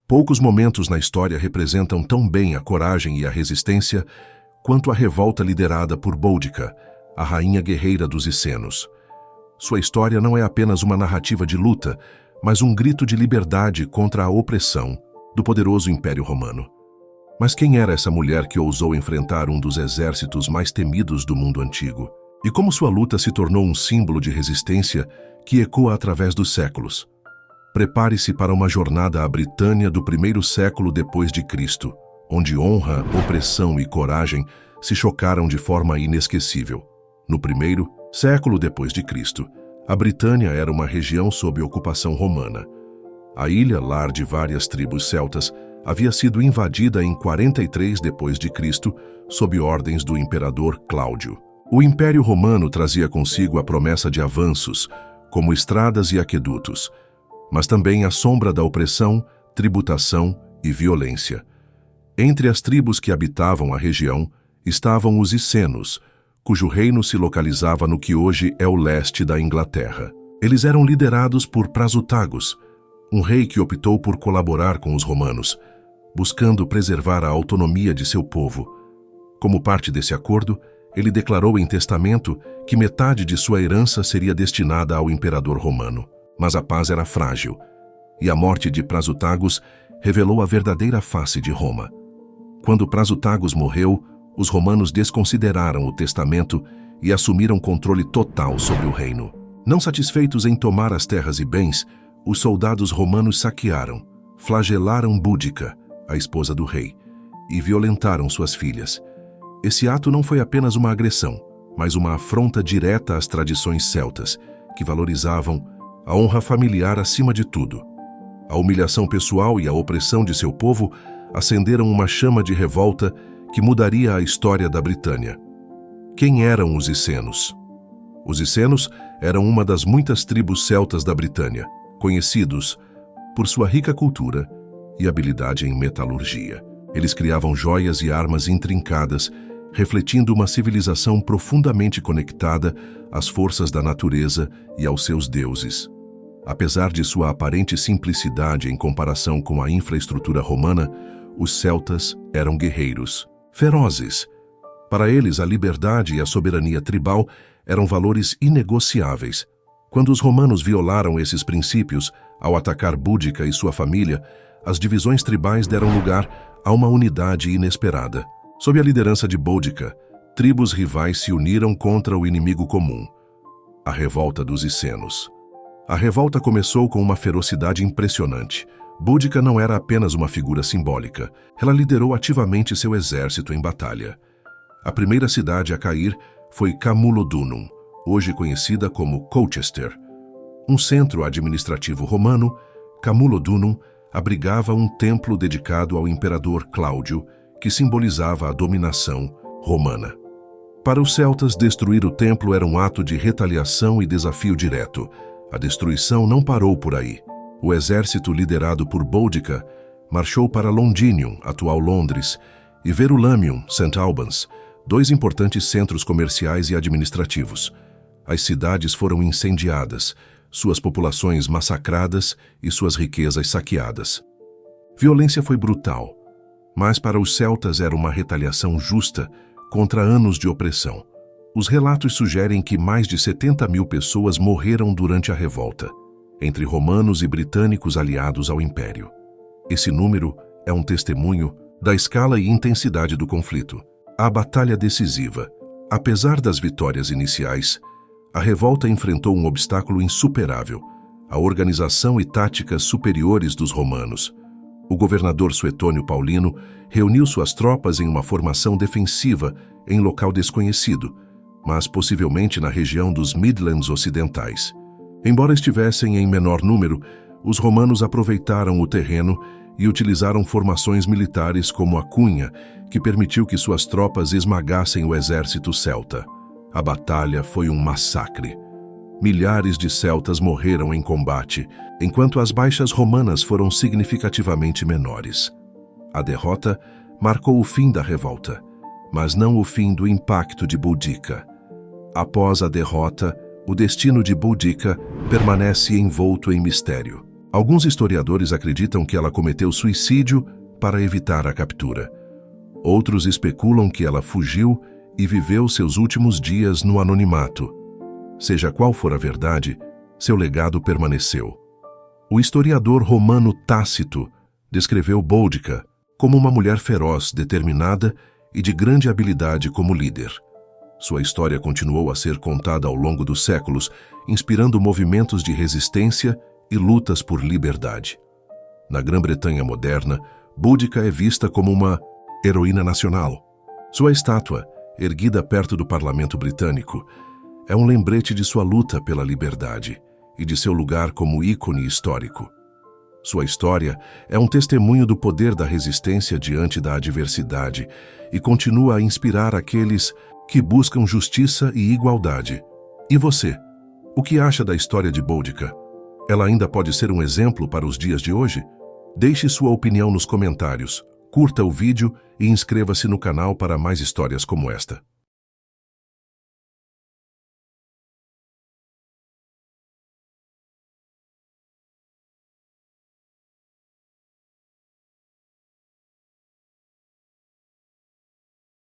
Poucos momentos na história representam tão bem a coragem e a resistência quanto a revolta liderada por Boudica, a rainha guerreira dos Essenos. Sua história não é apenas uma narrativa de luta, mas um grito de liberdade contra a opressão do poderoso Império Romano. Mas quem era essa mulher que ousou enfrentar um dos exércitos mais temidos do mundo antigo? E como sua luta se tornou um símbolo de resistência que ecoa através dos séculos? Prepare-se para uma jornada à Britânia do primeiro século depois de Cristo, onde honra, opressão e coragem se chocaram de forma inesquecível. No primeiro século depois de Cristo, a Britânia era uma região sob ocupação romana. A ilha, lar de várias tribos celtas, havia sido invadida em 43 depois de Cristo, sob ordens do imperador Cláudio. O Império Romano trazia consigo a promessa de avanços, como estradas e aquedutos, mas também a sombra da opressão, tributação e violência. Entre as tribos que habitavam a região estavam os Essenos, cujo reino se localizava no que hoje é o leste da Inglaterra. Eles eram liderados por Prasutagus, um rei que optou por colaborar com os romanos, buscando preservar a autonomia de seu povo. Como parte desse acordo, ele declarou em testamento que metade de sua herança seria destinada ao imperador romano. Mas a paz era frágil, e a morte de Prasutagus revelou a verdadeira face de Roma. Quando Prasutagus morreu, os romanos desconsideraram o testamento e assumiram controle total sobre o reino. Não satisfeitos em tomar as terras e bens, os soldados romanos saquearam, flagelaram Boudica, a esposa do rei, e violentaram suas filhas. Esse ato não foi apenas uma agressão, mas uma afronta direta às tradições celtas, que valorizavam a honra familiar acima de tudo. A humilhação pessoal e a opressão de seu povo acenderam uma chama de revolta que mudaria a história da Britânia. Quem eram os Essenos? Os Essenos eram uma das muitas tribos celtas da Britânia, conhecidos por sua rica cultura e habilidade em metalurgia. Eles criavam joias e armas intrincadas, refletindo uma civilização profundamente conectada às forças da natureza e aos seus deuses. Apesar de sua aparente simplicidade em comparação com a infraestrutura romana, os celtas eram guerreiros, ferozes. Para eles, a liberdade e a soberania tribal eram valores inegociáveis. Quando os romanos violaram esses princípios ao atacar Boudica e sua família, as divisões tribais deram lugar a uma unidade inesperada. Sob a liderança de Boudica, tribos rivais se uniram contra o inimigo comum, a revolta dos Essenos. A revolta começou com uma ferocidade impressionante. Boudica não era apenas uma figura simbólica, ela liderou ativamente seu exército em batalha. A primeira cidade a cair foi Camulodunum, hoje conhecida como Colchester. Um centro administrativo romano, Camulodunum abrigava um templo dedicado ao imperador Cláudio, que simbolizava a dominação romana. Para os celtas, destruir o templo era um ato de retaliação e desafio direto. A destruição não parou por aí. O exército liderado por Boudica marchou para Londinium, atual Londres, e Verulamium, St. Albans, dois importantes centros comerciais e administrativos. As cidades foram incendiadas, suas populações massacradas e suas riquezas saqueadas. Violência foi brutal, mas para os celtas era uma retaliação justa contra anos de opressão. Os relatos sugerem que mais de 70 mil pessoas morreram durante a revolta, entre romanos e britânicos aliados ao Império. Esse número é um testemunho da escala e intensidade do conflito. A batalha decisiva. Apesar das vitórias iniciais, a revolta enfrentou um obstáculo insuperável: a organização e táticas superiores dos romanos. O governador Suetônio Paulino reuniu suas tropas em uma formação defensiva em local desconhecido, mas possivelmente na região dos Midlands Ocidentais. Embora estivessem em menor número, os romanos aproveitaram o terreno e utilizaram formações militares como a cunha, que permitiu que suas tropas esmagassem o exército celta. A batalha foi um massacre. Milhares de celtas morreram em combate, enquanto as baixas romanas foram significativamente menores. A derrota marcou o fim da revolta, mas não o fim do impacto de Boudica. Após a derrota, o destino de Boudica permanece envolto em mistério. Alguns historiadores acreditam que ela cometeu suicídio para evitar a captura. Outros especulam que ela fugiu e viveu seus últimos dias no anonimato. Seja qual for a verdade, seu legado permaneceu. O historiador romano Tácito descreveu Boudica como uma mulher feroz, determinada e de grande habilidade como líder. Sua história continuou a ser contada ao longo dos séculos, inspirando movimentos de resistência e lutas por liberdade. Na Grã-Bretanha moderna, Boudica é vista como uma heroína nacional. Sua estátua, erguida perto do parlamento britânico, é um lembrete de sua luta pela liberdade e de seu lugar como ícone histórico. Sua história é um testemunho do poder da resistência diante da adversidade e continua a inspirar aqueles que buscam justiça e igualdade. E você? O que acha da história de Boudica? Ela ainda pode ser um exemplo para os dias de hoje? Deixe sua opinião nos comentários, curta o vídeo e inscreva-se no canal para mais histórias como esta.